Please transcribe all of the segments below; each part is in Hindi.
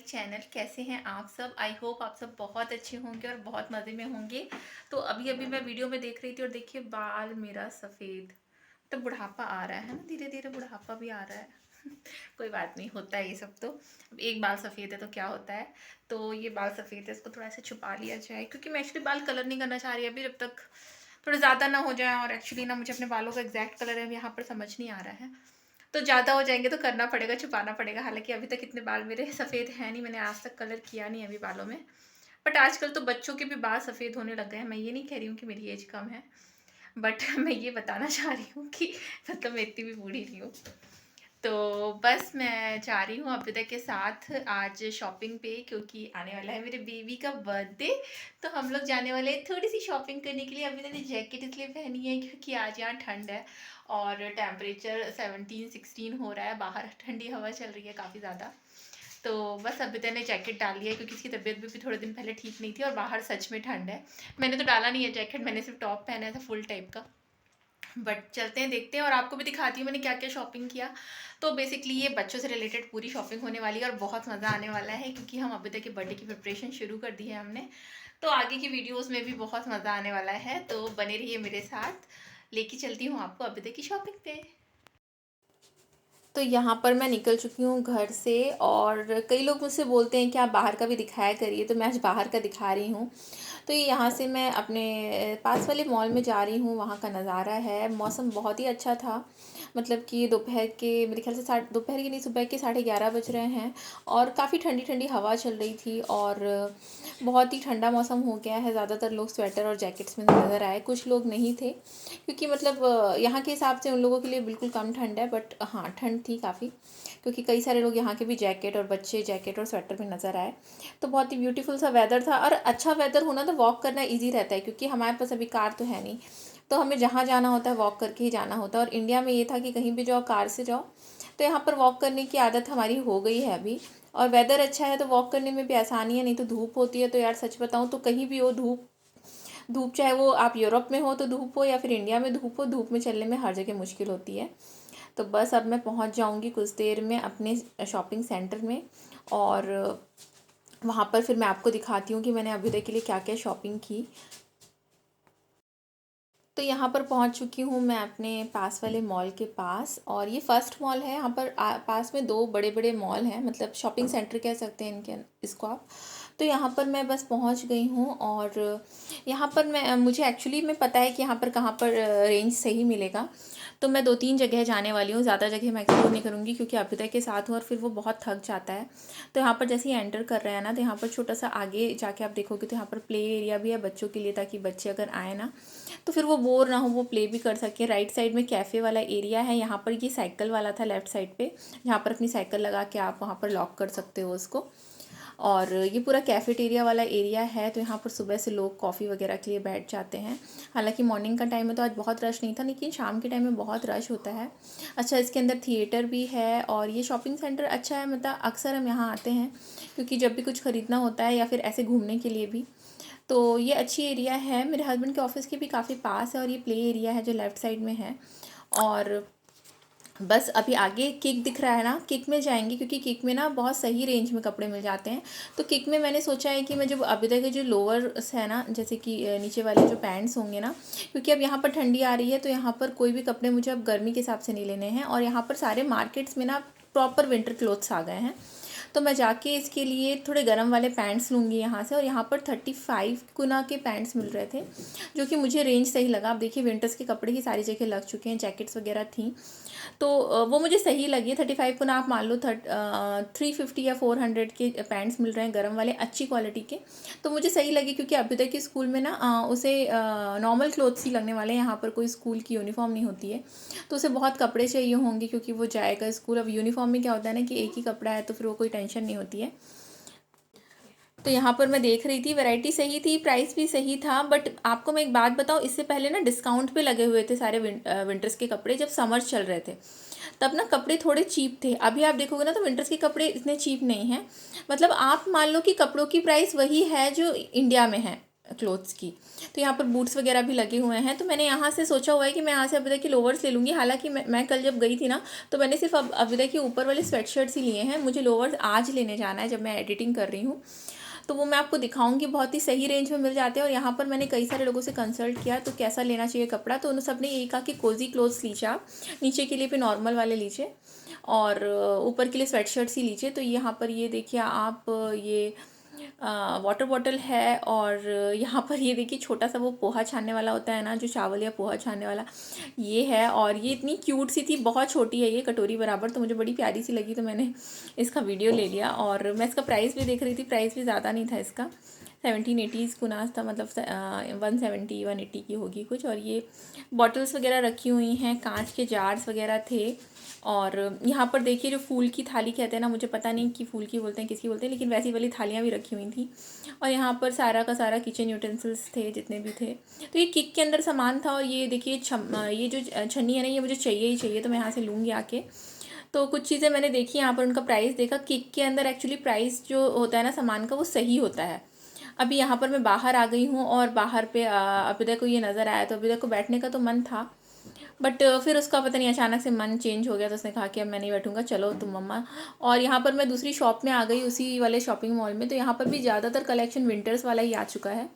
चैनल। कैसे हैं आप सब? आई होप आप सब बहुत अच्छे होंगे और बहुत मज़े में होंगे। तो अभी अभी मैं वीडियो में देख रही थी और देखिए बाल मेरा सफ़ेद, तो बुढ़ापा आ रहा है ना, धीरे धीरे बुढ़ापा भी आ रहा है। कोई बात नहीं, होता है ये सब। तो अब एक बाल सफ़ेद है तो क्या होता है। तो ये बाल सफ़ेद है, इसको थोड़ा सा छुपा लिया जाए, क्योंकि मैं एक्चुअली बाल कलर नहीं करना चाह रही अभी, जब तक थोड़े ज़्यादा ना हो जाए। और एक्चुअली ना मुझे अपने बालों का एग्जैक्ट कलर है यहाँ पर समझ नहीं आ रहा है। तो ज़्यादा हो जाएँगे तो करना पड़ेगा, छुपाना पड़ेगा। हालाँकि अभी तक इतने बाल मेरे सफ़ेद हैं नहीं, मैंने आज तक कलर किया नहीं अभी बालों में। बट आजकल तो बच्चों के भी बाल सफ़ेद होने लग गए हैं। मैं ये नहीं कह रही हूँ कि मेरी एज कम है, बट मैं ये बताना चाह रही हूँ कि मतलब मैं इतनी भी बूढ़ी नहीं हूँ। तो बस मैं जा रही हूँ अभ्युदय के साथ आज शॉपिंग पे, क्योंकि आने वाला है मेरे बेबी का बर्थडे। तो हम लोग जाने वाले हैं थोड़ी सी शॉपिंग करने के लिए। अभ्युदय ने जैकेट इसलिए पहनी है क्योंकि आज यहाँ ठंड है और टेम्परेचर 17-16 हो रहा है बाहर, ठंडी हवा चल रही है काफ़ी ज़्यादा। तो बस अभ्युदय ने जैकेट डाल लिया है क्योंकि इसकी तबीयत भी थोड़े दिन पहले ठीक नहीं थी और बाहर सच में ठंड है। मैंने तो डाला नहीं है जैकेट, मैंने सिर्फ टॉप पहना है था फुल टाइप का। बट चलते हैं, देखते हैं और आपको भी दिखाती हूँ मैंने क्या क्या शॉपिंग किया। तो बेसिकली ये बच्चों से रिलेटेड पूरी शॉपिंग होने वाली है और बहुत मज़ा आने वाला है, क्योंकि हम अभी तक के बर्थडे की प्रिपरेशन शुरू कर दी है हमने। तो आगे की वीडियोस में भी बहुत मज़ा आने वाला है, तो बने रहिए मेरे साथ। लेके चलती हूँ आपको अभी तक की शॉपिंग पे। तो यहाँ पर मैं निकल चुकी हूँ घर से, और कई लोग मुझसे बोलते हैं कि आप बाहर का भी दिखाया करिए, तो मैं आज बाहर का दिखा रही हूँ। तो ये यहाँ से मैं अपने पास वाले मॉल में जा रही हूँ। वहाँ का नज़ारा है, मौसम बहुत ही अच्छा था। मतलब कि दोपहर के मेरे ख्याल से दोपहर के नहीं, सुबह के 11:30 बज रहे हैं और काफ़ी ठंडी ठंडी हवा चल रही थी और बहुत ही ठंडा मौसम हो गया है। ज़्यादातर लोग स्वेटर और जैकेट्स में नज़र आए, कुछ लोग नहीं थे, क्योंकि मतलब यहाँ के हिसाब से उन लोगों के लिए बिल्कुल कम ठंड है, बट हाँ ठंड थी काफ़ी, क्योंकि कई सारे लोग यहाँ के भी जैकेट और बच्चे जैकेट और स्वेटर में नज़र आए। तो बहुत ही ब्यूटीफुल सा वेदर था, और अच्छा वेदर होना तो वॉक करना इजी रहता है, क्योंकि हमारे पास अभी कार तो है नहीं, तो हमें जहाँ जाना होता है वॉक करके ही जाना होता है। और इंडिया में ये था कि कहीं भी जाओ कार से जाओ, तो यहाँ पर वॉक करने की आदत हमारी हो गई है अभी। और वेदर अच्छा है तो वॉक करने में भी आसानी है, नहीं तो धूप होती है। तो यार सच बताऊँ तो कहीं भी हो धूप, धूप चाहे वो आप यूरोप में हो तो धूप हो या फिर इंडिया में धूप हो, धूप में चलने में हर जगह मुश्किल होती है। तो बस अब मैं पहुंच जाऊंगी कुछ देर में अपने शॉपिंग सेंटर में, और वहाँ पर फिर मैं आपको दिखाती हूँ कि मैंने अभी तक के लिए क्या क्या शॉपिंग की। तो यहाँ पर पहुँच चुकी हूँ मैं अपने पास वाले मॉल के पास, और ये फर्स्ट मॉल है। यहाँ पर पास में दो बड़े बड़े मॉल हैं, मतलब शॉपिंग सेंटर कह सकते हैं इनके इसको आप। तो यहाँ पर मैं बस पहुँच गई हूँ, और यहाँ पर मुझे एक्चुअली में पता है कि यहाँ पर कहाँ पर रेंज सही मिलेगा। तो मैं 2-3 जगह जाने वाली हूँ, ज़्यादा जगह मैं एक्सप्लोर नहीं करूँगी क्योंकि अभ्युदय के साथ हूँ और फिर वो बहुत थक जाता है। तो यहाँ पर जैसे ही एंटर कर रहे हैं ना, तो यहाँ पर छोटा सा आगे जाके आप देखोगे तो यहाँ पर प्ले एरिया भी है बच्चों के लिए, ताकि बच्चे अगर आए ना तो फिर वो बोर ना हो, वो प्ले भी कर सके। राइट साइड में कैफ़े वाला एरिया है। यहाँ पर ये साइकिल वाला था लेफ़्ट साइड पे, यहाँ पर अपनी साइकिल लगा के आप वहाँ पर लॉक कर सकते हो उसको। और ये पूरा कैफ़ेटेरिया वाला एरिया है, तो यहाँ पर सुबह से लोग कॉफ़ी वगैरह के लिए बैठ जाते हैं। हालांकि मॉर्निंग का टाइम में तो आज बहुत रश नहीं था, लेकिन शाम के टाइम में बहुत रश होता है। अच्छा, इसके अंदर थिएटर भी है, और ये शॉपिंग सेंटर अच्छा है, मतलब अक्सर हम यहाँ आते हैं क्योंकि जब भी कुछ ख़रीदना होता है या फिर ऐसे घूमने के लिए भी। तो ये अच्छी एरिया है, मेरे हस्बैंड के ऑफिस के भी काफ़ी पास है, और ये प्ले एरिया है जो लेफ़्ट साइड में है। और बस अभी आगे किक दिख रहा है ना, किक में जाएंगे, क्योंकि किक में ना बहुत सही रेंज में कपड़े मिल जाते हैं। तो किक में मैंने सोचा है कि मैं जो अभी तक के जो लोअर्स है ना, जैसे कि नीचे वाले जो पैंट्स होंगे ना, क्योंकि अब यहाँ पर ठंडी आ रही है, तो यहाँ पर कोई भी कपड़े मुझे अब गर्मी के हिसाब से नहीं लेने हैं। और यहाँ पर सारे मार्केट्स में ना प्रॉपर विंटर क्लोथ्स आ गए हैं। तो मैं जाके इसके लिए थोड़े गर्म वाले पैंट्स लूँगी यहाँ से। और यहाँ पर 35 गुना के पैंट्स मिल रहे थे, जो कि मुझे रेंज सही लगा। आप देखिए विंटर्स के कपड़े ही सारी जगह लग चुके हैं, जैकेट्स वगैरह थी, तो वो मुझे सही लगी। 35 गुना आप मान लो 350 या 400 के पैंट्स मिल रहे हैं गर्म वाले, अच्छी क्वालिटी के। तो मुझे सही लगी, क्योंकि अभी तक के स्कूल में ना उसे नॉर्मल क्लोथ्स ही लगने वाले हैं। यहाँ पर कोई स्कूल की यूनिफॉर्म नहीं होती है, तो उसे बहुत कपड़े चाहिए होंगे, क्योंकि वो जाएगा स्कूल। अब यूनिफॉर्म में क्या होता है ना कि एक ही कपड़ा है, तो फिर वो कोई टेंशन नहीं होती है। तो यहाँ पर मैं देख रही थी, वैरायटी सही थी, प्राइस भी सही था। बट आपको मैं एक बात बताऊँ, इससे पहले ना डिस्काउंट पे लगे हुए थे सारे विंटर्स के कपड़े, जब समर्स चल रहे थे तब ना कपड़े थोड़े चीप थे। अभी आप देखोगे ना तो विंटर्स के कपड़े इतने चीप नहीं हैं। मतलब आप मान लो कि कपड़ों की प्राइस वही है जो इंडिया में है, क्लोथ्स की। तो यहाँ पर बूट्स वगैरह भी लगे हुए हैं। तो मैंने यहाँ से सोचा हुआ है कि मैं यहाँ से अविदा की लोवर्स ले लूँगी। हालांकि मैं कल जब गई थी ना, तो मैंने सिर्फ अविदा के ऊपर वाले स्वेटशर्ट्स ही लिए हैं। मुझे लोवर्स आज लेने जाना है जब मैं एडिटिंग कर रही हूँ, तो वो मैं आपको दिखाऊंगी। बहुत ही सही रेंज में मिल जाते हैं। और यहाँ पर मैंने कई सारे लोगों से कंसल्ट किया तो कैसा लेना चाहिए कपड़ा, तो उन सब ने यही कहा कि कोजी क्लोथ्स लीजिए आप, नीचे के लिए भी नॉर्मल वाले लीजिए और ऊपर के लिए स्वेटशर्ट्स ही लीजिए। तो यहाँ पर ये देखिए आप, ये वाटर बॉटल है। और यहाँ पर ये देखिए छोटा सा वो पोहा छानने वाला होता है ना, जो चावल या पोहा छानने वाला, ये है। और ये इतनी क्यूट सी थी, बहुत छोटी है ये, कटोरी बराबर, तो मुझे बड़ी प्यारी सी लगी तो मैंने इसका वीडियो ले लिया। और मैं इसका प्राइस भी देख रही थी, प्राइस भी ज़्यादा नहीं था इसका, 1780 कुनास था, मतलब 170 180 की होगी कुछ। और ये बॉटल्स वगैरह रखी हुई हैं, कांच के जार्स वगैरह थे। और यहाँ पर देखिए जो फूल की थाली कहते हैं ना, मुझे पता नहीं कि फूल की बोलते हैं किसकी बोलते हैं, लेकिन वैसी वाली थालियाँ भी रखी हुई थी। और यहाँ पर सारा का सारा किचन यूटेंसिल्स थे जितने भी थे। तो ये किक के अंदर सामान था। और ये देखिए ये जो छन्नी है ना, ये मुझे चाहिए ही चाहिए, तो मैं यहाँ से लूँगी आके। तो कुछ चीज़ें मैंने देखी, यहाँ पर उनका प्राइस देखा। किक के अंदर एक्चुअली प्राइस जो होता है ना सामान का, वो सही होता है। अभी यहाँ पर मैं बाहर आ गई हूँ और बाहर पे अभिदा को ये नज़र आया, तो अभिदा को बैठने का तो मन था, बट फिर उसका पता नहीं अचानक से मन चेंज हो गया। तो उसने कहा कि अब मैं नहीं बैठूंगा, चलो तुम मम्मा। और यहाँ पर मैं दूसरी शॉप में आ गई, उसी वाले शॉपिंग मॉल में। तो यहाँ पर भी ज़्यादातर कलेक्शन विंटर्स वाला ही आ चुका है।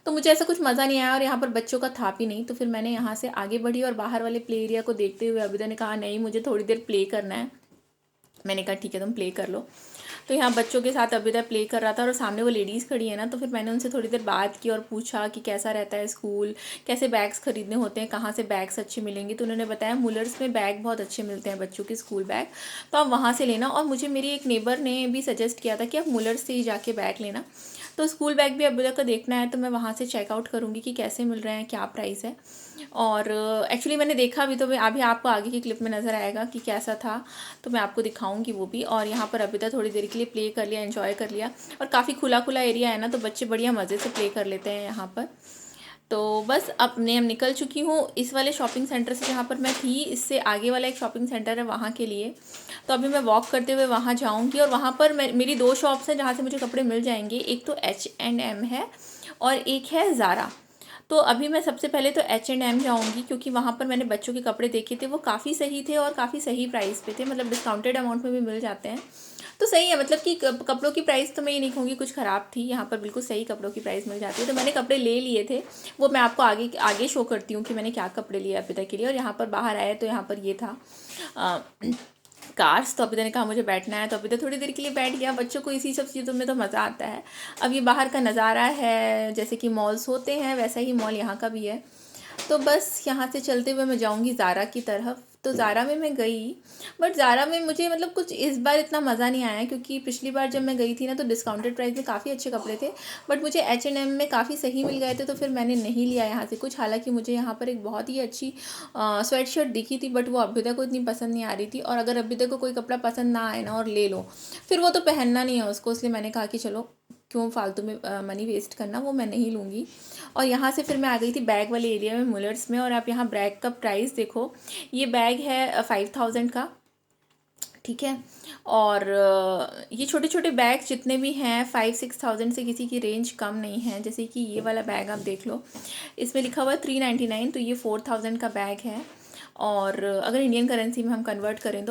तो मुझे ऐसा कुछ मज़ा नहीं आया और यहाँ पर बच्चों का था भी नहीं। तो फिर मैंने यहाँ से आगे बढ़ी और बाहर वाले प्ले एरिया को देखते हुए अभिदा ने कहा नहीं मुझे थोड़ी देर प्ले करना है। मैंने कहा ठीक है तुम प्ले कर लो। तो यहाँ बच्चों के साथ अभिदा प्ले कर रहा था और सामने वो लेडीज़ खड़ी है ना, तो फिर मैंने उनसे थोड़ी देर बात की और पूछा कि कैसा रहता है स्कूल, कैसे बैग्स खरीदने होते हैं, कहाँ से बैग्स अच्छे मिलेंगे। तो उन्होंने बताया मुलर्स में बैग बहुत अच्छे मिलते हैं बच्चों के स्कूल बैग, तो आप वहाँ से लेना। और मुझे मेरी एक नेबर ने भी सजेस्ट किया था कि आप मुलर्स से ही जाके बैग लेना। तो स्कूल बैग भी अभिदा का देखना है, तो मैं वहाँ से चेकआउट करूँगी कि कैसे मिल रहे हैं, क्या प्राइस है। और एक्चुअली मैंने देखा भी, तो मैं अभी आपको आगे की क्लिप में नज़र आएगा कि कैसा था, तो मैं आपको दिखाऊंगी वो भी। और यहाँ पर अभिदा थोड़ी देर के लिए प्ले कर लिया, एंजॉय कर लिया। और काफ़ी खुला खुला एरिया है ना, तो बच्चे बढ़िया मज़े से प्ले कर लेते हैं यहाँ पर। तो बस अब मैं निकल चुकी हूँ इस वाले शॉपिंग सेंटर से जहाँ पर मैं थी। इससे आगे वाला एक शॉपिंग सेंटर है वहाँ के लिए। तो अभी मैं वॉक करते हुए वहाँ जाऊँगी। और वहाँ पर मेरी 2 शॉप्स हैं जहाँ से मुझे कपड़े मिल जाएंगे। एक तो H&M है और एक है ज़ारा। तो अभी मैं सबसे पहले तो H&M जाऊँगी, क्योंकि वहाँ पर मैंने बच्चों के कपड़े देखे थे, वो काफ़ी सही थे और काफ़ी सही प्राइस पे थे, मतलब डिस्काउंटेड अमाउंट में भी मिल जाते हैं। तो सही है, मतलब कि कपड़ों की प्राइस तो मैं ये नहीं कहूँगी कुछ ख़राब थी, यहाँ पर बिल्कुल सही कपड़ों की प्राइस मिल जाती है। तो मैंने कपड़े ले लिए थे, वो मैं आपको आगे आगे शो करती हूँ कि मैंने क्या कपड़े लिए अभी तक के लिए। और यहाँ पर बाहर आए तो यहाँ पर ये था कार्स। तो अभी ने कहा मुझे बैठना है, तो अभी तो थोड़ी देर के लिए बैठ गया। बच्चों को इसी सब चीज़ों में तो मज़ा आता है। अब ये बाहर का नज़ारा है, जैसे कि मॉल्स होते हैं वैसा ही मॉल यहाँ का भी है। तो बस यहाँ से चलते हुए मैं जाऊँगी ज़ारा की तरफ। तो ज़ारा में मैं गई, बट ज़ारा में मुझे मतलब कुछ इस बार इतना मज़ा नहीं आया, क्योंकि पिछली बार जब मैं गई थी ना तो डिस्काउंटेड प्राइस में काफ़ी अच्छे कपड़े थे, बट मुझे H&M में काफ़ी सही मिल गए थे। तो फिर मैंने नहीं लिया यहाँ से कुछ। हालांकि मुझे यहाँ पर एक बहुत ही अच्छी स्वेट शर्ट दिखी थी, बट वो अभ्युदय को इतनी पसंद नहीं आ रही थी। और अगर अभ्युदय को कोई कपड़ा पसंद ना आए ना और ले लो, फिर वो तो पहनना नहीं है उसको। इसलिए मैंने कहा कि चलो क्यों फालतू में मनी वेस्ट करना, वो मैं नहीं लूँगी। और यहाँ से फिर मैं आ गई थी बैग वाले एरिया में, मुलर्स में। और आप यहाँ बैग का प्राइस देखो, ये बैग है 5000 का, ठीक है। और ये छोटे छोटे बैग जितने भी हैं 5-6 थाउजेंड से किसी की रेंज कम नहीं है। जैसे कि ये वाला बैग आप देख लो, इसमें लिखा हुआ है 399, तो ये 4000 का बैग है। और अगर इंडियन करेंसी में हम कन्वर्ट करें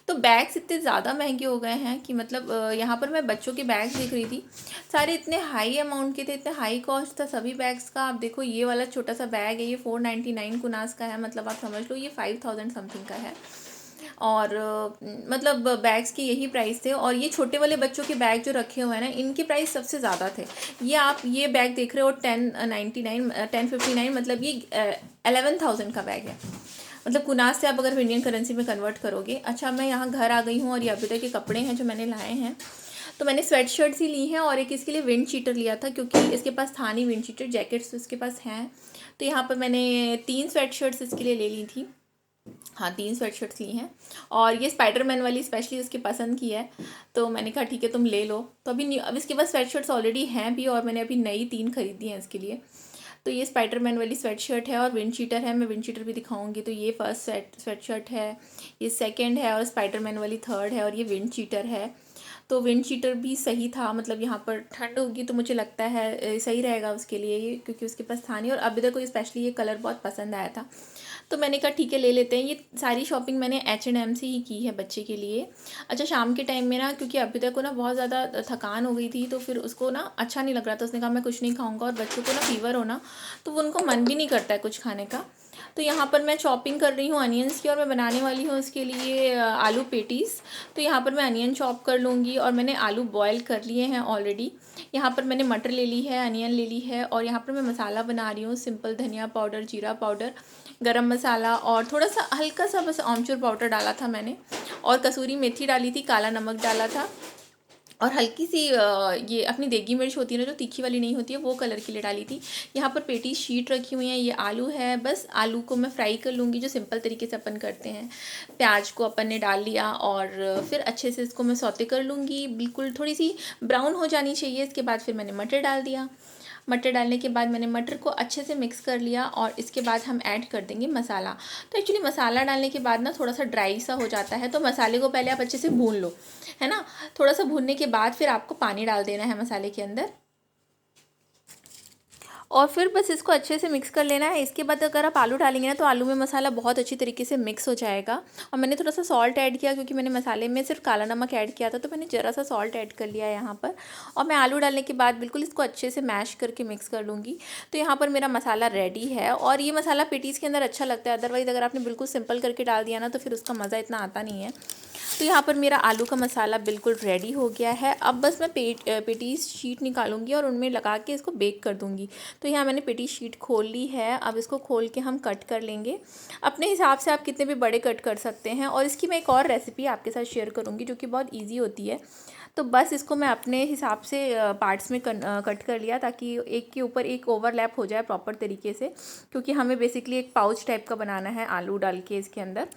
तो बैग्स इतने ज़्यादा महंगे हो गए हैं कि मतलब यहाँ पर मैं बच्चों के बैग्स देख रही थी, सारे इतने हाई अमाउंट के थे, इतने हाई कॉस्ट था सभी बैग्स का। आप देखो ये वाला छोटा सा बैग है, ये 499 कुनास का है, मतलब आप समझ लो ये 5000 समथिंग का है। और मतलब बैग्स की यही प्राइस थे। और ये छोटे वाले बच्चों के बैग जो रखे हुए हैं ना, इनके प्राइस सबसे ज़्यादा थे। ये आप ये बैग देख रहे हो 1059 मतलब ये 11000 का बैग है, मतलब कुनास से आप अगर इंडियन करेंसी में कन्वर्ट करोगे। अच्छा, मैं यहाँ घर आ गई हूँ और ये अभी तक के कपड़े हैं जो मैंने लाए हैं। तो मैंने स्वेट शर्ट्स ही ली हैं और एक इसके लिए विंड चीटर लिया था, क्योंकि इसके पास था नहीं विंड चीटर। जैकेट्स तो इसके पास हैं। तो यहाँ पर मैंने 3 स्वेट शर्ट्स इसके लिए ले ली थी। हाँ, 3 स्वेट शर्ट्स ली हैं। और ये स्पाइडरमैन वाली स्पेशली उसकी पसंद की है, तो मैंने कहा ठीक है तुम ले लो। तो अब इसके पास स्वेट शर्ट्स ऑलरेडी हैं भी, और मैंने अभी नई 3 खरीदी हैं इसके लिए। तो ये स्पाइडरमैन वाली स्वेट शर्ट है और विंड चीटर है, मैं विंड चीटर भी दिखाऊंगी। तो ये फर्स्ट स्वेट शर्ट है, ये सेकंड है और स्पाइडरमैन वाली थर्ड है, और ये विंड चीटर है। तो विंड शीटर भी सही था, मतलब यहाँ पर ठंड होगी तो मुझे लगता है सही रहेगा उसके लिए ये, क्योंकि उसके पास था नहीं और अभी तक को स्पेशली ये कलर बहुत पसंद आया था। तो मैंने कहा ठीक है ले लेते हैं। ये सारी शॉपिंग मैंने H&M से ही की है बच्चे के लिए। अच्छा, शाम के टाइम में ना, क्योंकि अभी तक को ना बहुत ज़्यादा थकान हो गई थी तो फिर उसको ना अच्छा नहीं लग रहा था। उसने कहा मैं कुछ नहीं खाऊंगा, और बच्चों को ना फीवर हो ना तो वो उनको मन भी नहीं करता है कुछ खाने का। तो यहाँ पर मैं चॉपिंग कर रही हूँ अनियंस की, और मैं बनाने वाली हूँ उसके लिए आलू पेटीज़। तो यहाँ पर मैं अनियन चॉप कर लूँगी, और मैंने आलू बॉयल कर लिए हैं ऑलरेडी। यहाँ पर मैंने मटर ले ली है, अनियन ले ली है, और यहाँ पर मैं मसाला बना रही हूँ सिंपल। धनिया पाउडर, जीरा पाउडर, गरम मसाला, और थोड़ा सा हल्का सा बस आमचूर पाउडर डाला था मैंने, और कसूरी मेथी डाली थी, काला नमक डाला था, और हल्की सी ये अपनी देगी मिर्च होती है ना, जो तीखी वाली नहीं होती है, वो कलर के लिए डाली थी। यहाँ पर पेटी शीट रखी हुई है, ये आलू है। बस आलू को मैं फ्राई कर लूँगी जो सिंपल तरीके से अपन करते हैं। प्याज को अपन ने डाल लिया, और फिर अच्छे से इसको मैं सौते कर लूँगी, बिल्कुल थोड़ी सी ब्राउन हो जानी चाहिए। इसके बाद फिर मैंने मटर डाल दिया। मटर डालने के बाद मैंने मटर को अच्छे से मिक्स कर लिया, और इसके बाद हम ऐड कर देंगे मसाला। तो एक्चुअली मसाला डालने के बाद ना थोड़ा सा ड्राई सा हो जाता है, तो मसाले को पहले आप अच्छे से भून लो, है ना। थोड़ा सा भूनने के बाद फिर आपको पानी डाल देना है मसाले के अंदर, और फिर बस इसको अच्छे से मिक्स कर लेना है। इसके बाद अगर आप आलू डालेंगे ना तो आलू में मसाला बहुत अच्छी तरीके से मिक्स हो जाएगा। और मैंने थोड़ा सा सॉल्ट ऐड किया, क्योंकि मैंने मसाले में सिर्फ काला नमक ऐड किया था, तो मैंने ज़रा सा सॉल्ट ऐड कर लिया है यहाँ पर। और मैं आलू डालने के बाद बिल्कुल इसको अच्छे से मैश करके मिक्स कर लूँगी। तो यहाँ पर मेरा मसाला रेडी है, और ये मसाला पेटीज़ के अंदर अच्छा लगता है। अदरवाइज़ अगर आपने बिल्कुल सिंपल करके डाल दिया ना तो फिर उसका मज़ा इतना आता नहीं है। तो यहाँ पर मेरा आलू का मसाला बिल्कुल रेडी हो गया है। अब बस मैं पेटीज़ शीट निकालूंगी और उनमें लगा के इसको बेक कर दूंगी। तो यहाँ मैंने पेटी शीट खोल ली है। अब इसको खोल के हम कट कर लेंगे। अपने हिसाब से आप कितने भी बड़े कट कर सकते हैं, और इसकी मैं एक और रेसिपी आपके साथ शेयर करूँगी जो कि बहुत ईजी होती है। तो बस इसको मैं अपने हिसाब से पार्ट्स में कट कर लिया, ताकि एक के ऊपर एक ओवरलैप हो जाए प्रॉपर तरीके से, क्योंकि हमें बेसिकली एक पाउच टाइप का बनाना है आलू डाल के इसके अंदर।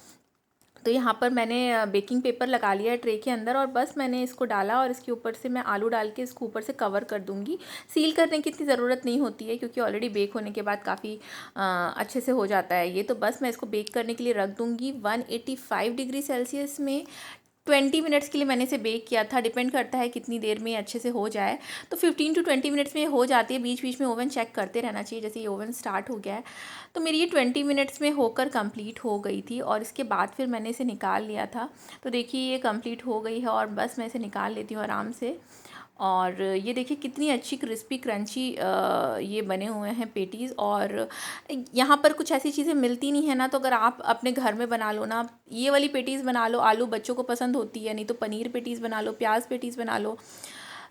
तो यहाँ पर मैंने बेकिंग पेपर लगा लिया है ट्रे के अंदर, और बस मैंने इसको डाला, और इसके ऊपर से मैं आलू डाल के इसको ऊपर से कवर कर दूँगी। सील करने की इतनी ज़रूरत नहीं होती है, क्योंकि ऑलरेडी बेक होने के बाद काफ़ी अच्छे से हो जाता है ये। तो बस मैं इसको बेक करने के लिए रख दूँगी 185 डिग्री सेल्सियस में। 20 मिनट्स के लिए मैंने इसे बेक किया था, डिपेंड करता है कितनी देर में अच्छे से हो जाए। तो 15 to 20 मिनट्स में हो जाती है। बीच बीच में ओवन चेक करते रहना चाहिए। जैसे ये ओवन स्टार्ट हो गया है, तो मेरी ये 20 मिनट्स में होकर कंप्लीट हो गई थी, और इसके बाद फिर मैंने इसे निकाल लिया था। तो देखिए ये कंप्लीट हो गई है, और बस मैं इसे निकाल लेती हूँ आराम से। और ये देखिए कितनी अच्छी क्रिस्पी क्रंची ये बने हुए हैं पेटीज़। और यहाँ पर कुछ ऐसी चीज़ें मिलती नहीं है ना, तो अगर आप अपने घर में बना लो ना, ये वाली पेटीज़ बना लो। आलू बच्चों को पसंद होती है, नहीं तो पनीर पेटीज़ बना लो, प्याज पेटीज़ बना लो।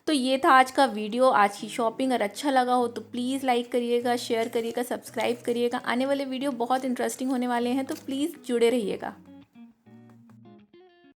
तो ये था आज का वीडियो, आज की शॉपिंग। अगर अच्छा लगा हो तो प्लीज़ लाइक करिएगा, शेयर करिएगा, सब्सक्राइब करिएगा। आने वाले वीडियो बहुत इंटरेस्टिंग होने वाले हैं, तो प्लीज़ जुड़े रहिएगा।